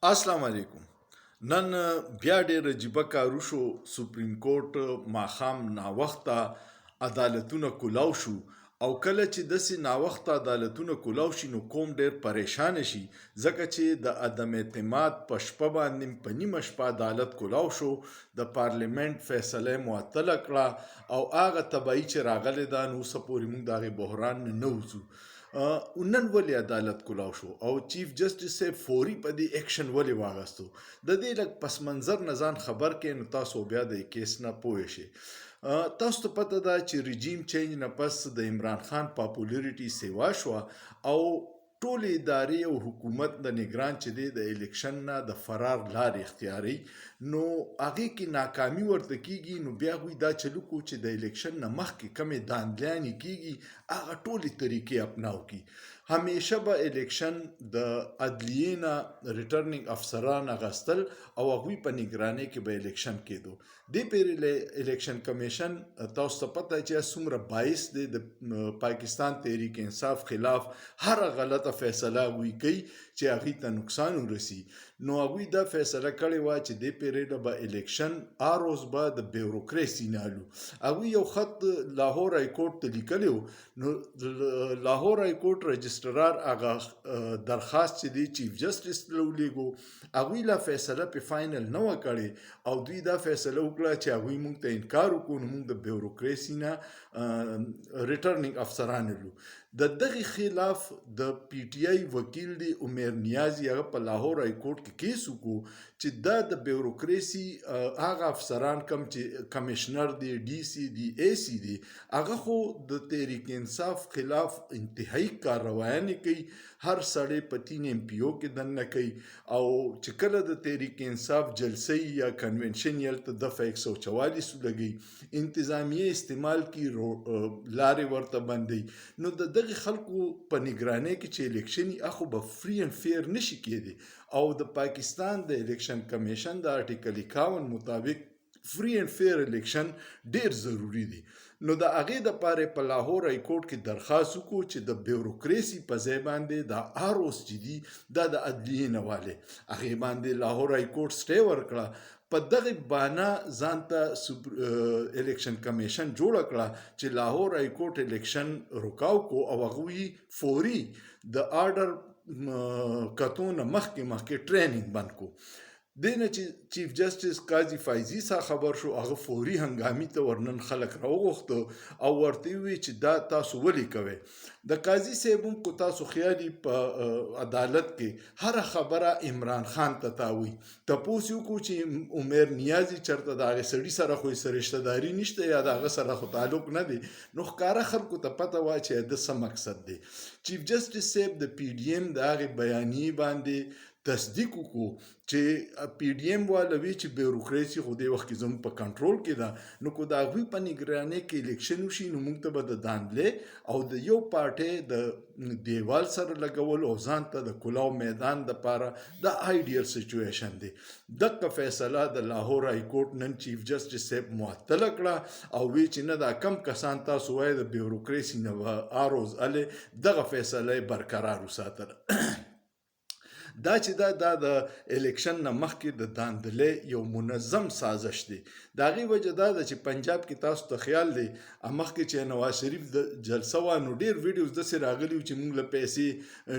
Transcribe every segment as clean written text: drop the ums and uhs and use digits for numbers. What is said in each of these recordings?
السلام علیکم. نن بیا ډېر عجیبه کارو شو. سپریم کورټ ماښام ناوخته عدالتونه کولاو شو، او کله چې داسې ناوخته عدالتونه کولاو شي نو قوم ډېر پریشانه شي، ځکه چې د عدم اعتماد په شپه باندې په نیمه شپه عدالت کولاو شو. د پارلیمنت فیصله معطله کړه او هغه تباهي چې راغلې ده نو اوسه پورې موږ د هغې بحران نه وځو. نن ولې عدالت کولاو شو او چیف جسټس صاحب فوري په دې اکشن ولې واغستو؟ د دې لږ پس منظر نه ځان خبر کړئ نو تاسو بیا د کیس نه پوه شئ. تاسو ته پته ده چې رژیم چینج نه پس د عمران خان پاپولاریټي سیوا شوه او ټول ادارې او حکومت د نگران چې دی د الیکشن نه د فرار لارې اختیاري، نو هغې کې ناکامي ورته کیږي. نو بیا هغوی دا چلو کو چې د الیکشن نه مخکې کمې داندلیانې کیږي هغه ټولې طریقې اپناو کی. همیشه به الیکشن د عدلیې نه ریټرنینګ افسران اغستل او هغوی په نگرانۍ کې به الیکشن کېدو. دې پورې الیکشن کمیشن تاسو ته پته چې څومره باعث دی د پاکستان تحریک انصاف خلاف هر غلطه فیصله هغوی کوي چې هغوی ته نقصان ورسي. نو هغوی دا فیصله کړې وه چې دې پیریډ به الیکشن هر روز به د بیوروکراسي نه حلو. هغوی یو خط لاهور های کورټ ته لیکلی و، نو لاهور های کورټ رجسټرار هغه درخواست چې دی چیف جسټس ته ولیږو، هغوی لا فیصله پې فاینل نه وه کړې او دوی دا فیصله وکړه چې هغوی موږ ته انکار وکړو، نو موږ د بیوروکراسي نه ریټرنینګ افسران لرو. د دغې خلاف د پی ټی آی وکیل دی عمر نیازي، هغه په لاهور های کورټ کې کیس وکړو چې دا د بیوروکراسي هغه افسران کم چې کمشنر دی، ډي سی دی، اے سی دی، هغه خو د تحریک انصاف خلاف انتهایی کارروایانې کوي. هر سړی په 3 MP او کې دننه کوي او چې کله د تحریک انصاف جلسې یا کنونشن یلته دفعه 144 ولګي، انتظامیه استعمال کی لارې ورته بندي. نو د دغه خلکو په نگرانۍ کې چې الیکشن اخو به فری اینڈ فیر نشي کېدی، او د پاکستان د الیکشن کمیشن د آرټیکل 51 مطابق فری اینڈ فیر الیکشن ډیر ضروری دی. نو د هغې دپاره په لاهور های کورټ کې درخواست وکړو چې د بیوروکراسي په ځای باندې دا هر اوس چې دي دا د عدلیې نه والی. هغې باندې لاهور های کورټ سټې ورکړه. په دغه بانه ځان ته الیکشن کمیشن جوړه کړه چې لاهور های کورټ الیکشن رکاو کو او هغوی فوري د آرډر کتو نه مخکې ټریننګ بند کو. دینه چې چیف جسټس قاضي فایزي څخه خبر شو، هغه فوري هنګامي ته ورنن خلک راوغوښته او ورته وی چې دا تاسو ولې کوئ. د قاضي صاحب هم کو تاسو خیالي په عدالت کې هر خبره عمران خان ته تاوي. تپوس یو کو چې عمر نیازي چرته د هغه سړي سره خو یې رشته داري نشته یا د هغه سره خو تعلق نه دی، نو ښکاره خلکو ته پته وه چې د څه مقصد دی. چیف جسټس صاحب د پی ډي ایم د هغې بیانیې باندې تصدیق وکړو چې پی ډي ایم والا وی چې بیوروکراسي خو دې وخت کې زموږ په کنټرول کې ده، نو که د هغوی په نګرانۍ کې الیکشن وشي نو موږ ته به د داندلې او د یو پارټۍ د دیوال سره لګول او ځان ته د کلاو میدان دپاره د آیډیل سچویشن دی. دغه فیصله د لاهور های کورټ نن چیف جسټس صاحب معطله کړه او وی چې نه دا کم کسان تاسو وایي د بیوروکراسي نه به هر روز هلې دغه فیصله یې برقرار وساتله. دا چې دا د الیکشن نه مخکې د داندلې یو منظم سازش دی. د هغې وجه دا ده چې پنجاب کې تاسو ته خیال دی مخکې چې نواز شریف د جلسه وه نو ډېر ویډیوز داسې راغلي وو چې موږ له پیسې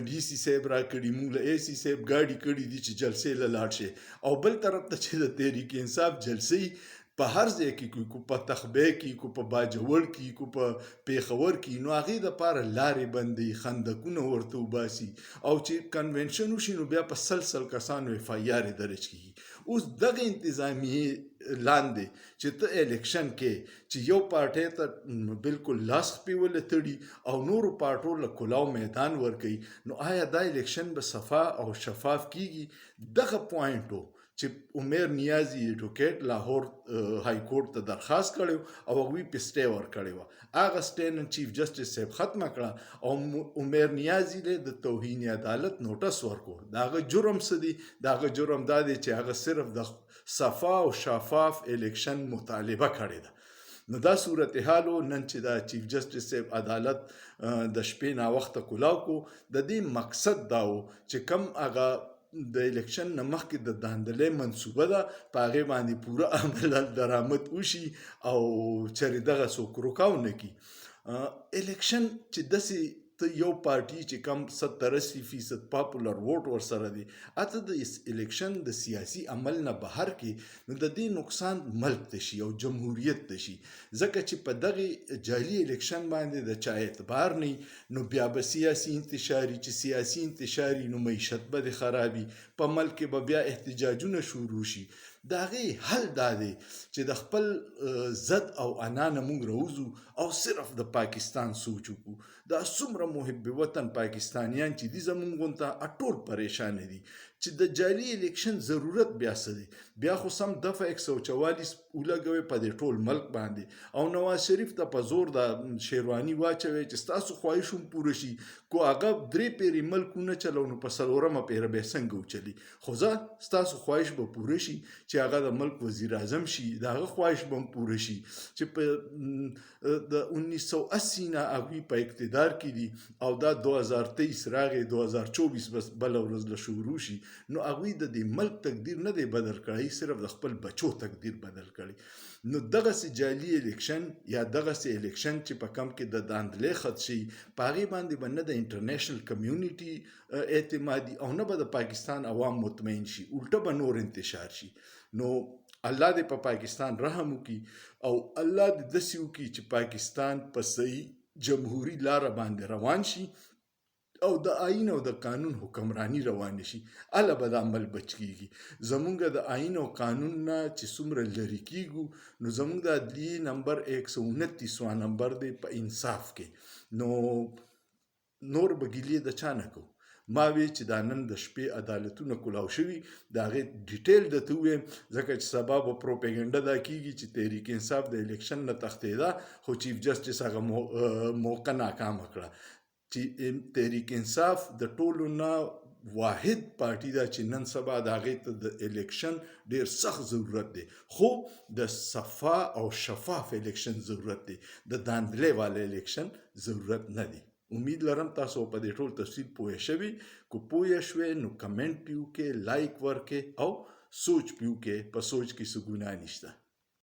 ډي سی صاحب راکړي، موږ له اے سی صاحب ګاډي کړي دي چې جلسې له لاړ شي، او بل طرف ته چې د تحریک انصاف جلسې په هر ځای کې کوي، کو په تخبې کې، کو په باجوړ کې، کو په پیښور کې، نو هغې دپاره لارې بندوي، خندقونه ورته وباسي او چې کنونشن وشي نو بیا په سل کسانو اف آی آر درج کېږي. اوس دغه انتظامیې لاندې چې ته الیکشن کې چې یو پارټۍ ته بالکل لاس خپې ولې تړي او نورو پارټو له کلاو میدان ورکوي، نو آیا دا الیکشن به صفا او شفاف کیږي؟ دغه پوینټ و چې عمر نیازي ایډوکیټ لاهور های کورټ ته درخواست کړی او هغوی پې سټې ورکړې وه. هغه سټې نن چیف جسټس صاحب ختمه کړه او عمر نیازي د توهین عدالت نوټس ورکړو. د هغه جرم څه دی؟ د هغه جرم دا دی چې هغه صرف د صفا او شفاف الیکشن مطالبه کړې ده. نو دا صورتحال نن چې دا چیف جسټس صاحب عدالت د شپې ناوخته کولاو کو، د دې مقصد دا و چې کم هغه د الیکشن نه مخکې د داندلۍ منصوبه ده، په هغې باندې پوره عمل درآمد وشي او چېرې دغه څوک روکاو نه کړي. الیکشن چې داسې ته یو پارټي چې کم 70-80% پاپولر ووټ ورسره دی، اته د الیکشن د سیاسي عمل نه بهر کې، نو د دې نقصان ملک ته شي او جمهوریت ته شي. ځکه چې په دغې جعلي الیکشن باندې د چا اعتبار نه وي، نو بیا به سیاسي انتشاري، چې سیاسي انتشاري نو معیشت به دې خرابي، په ملک کې به بیا احتجاجونه شروع شي. د هغې حل دا دی چې د خپل ضد او انا نه موږ راوځو او صرف د پاکستان سوچ وکړو. دا څومره محب وطن پاکستانیان چې دي زموږ غونته ټول پریشانه دي چې د جعلي الیکشن ضرورت بیا څه دی. بیا خو سم دفعه 144 ولګوئ په دې ټول ملک باندې او نواز شریف ته په زور د شیرواني واچوئ چې ستاسو خواهش هم پوره شي. کو هغه 3 پیرې ملک ونه چلو نو په 4مه پیره به څنګه وچلي. خو زه ستاسو خواهش به پوره شي چې هغه د ملک وزیر اعظم شي، د هغه خواهش به هم پوره شي چې په د 1980 نه هغوی په اقتدار کې دي او دا 2023 راغی، 2024 بس بله ورځ له شروع شي، نو هغوی د دې ملک تقدیر نه دی بدل کړی، صرف د خپل بچو تقدیر بدل کړی. نو دغسې جعلي الیکشن یا دغسې الیکشن چې په کم کې د داندلۍ خط شي، په هغې باندې به نه د انټرنیشنل کمیونټي اعتمادي او نه به د پاکستان عوام مطمئن شي، الټه به نور انتشار شي. نو الله دې په پاکستان رحم وکړي او الله دې داسې وکړي چې پاکستان په صحیح جمهوري لاره باندې روان شي او د آئین او د قانون حکمرانی روان شي. اله به د عمل بچ کیږي. زمونږ د آئین او قانون نه چې څومره لرې کیږو، نو زمونږ د عدلیې نمبر 129 نمبر دی په انصاف کې، نو نور به ګیلې د چا نه کوو. ما وی چې دا نن د شپې عدالتونه کلاو شوي، د هغې ډیټیل درته ووایم، ځکه چې سبا به پروپیګنډه دا کیږي چې تحریک انصاف د الیکشن نه تښتېده خو چیف جسټس هغه موقع ناکامه کړه. چې تحریک انصاف د ټولو نه واحد پارټي ده چې نن سبا د هغې ته د الیکشن ډېر سخت ضرورت دی، خو د صفا او شفاف الیکشن ضرورت دی، د داندلۍ والا الیکشن ضرورت نه دی. امید لرم تاسو په دې ټول تفصیل پوه شوي. کو پوه شوئ نو کمنټ پې وکړئ، لایک ورکړئ او سوچ پې وکړئ. په سوچ کې څه ګناه نشته.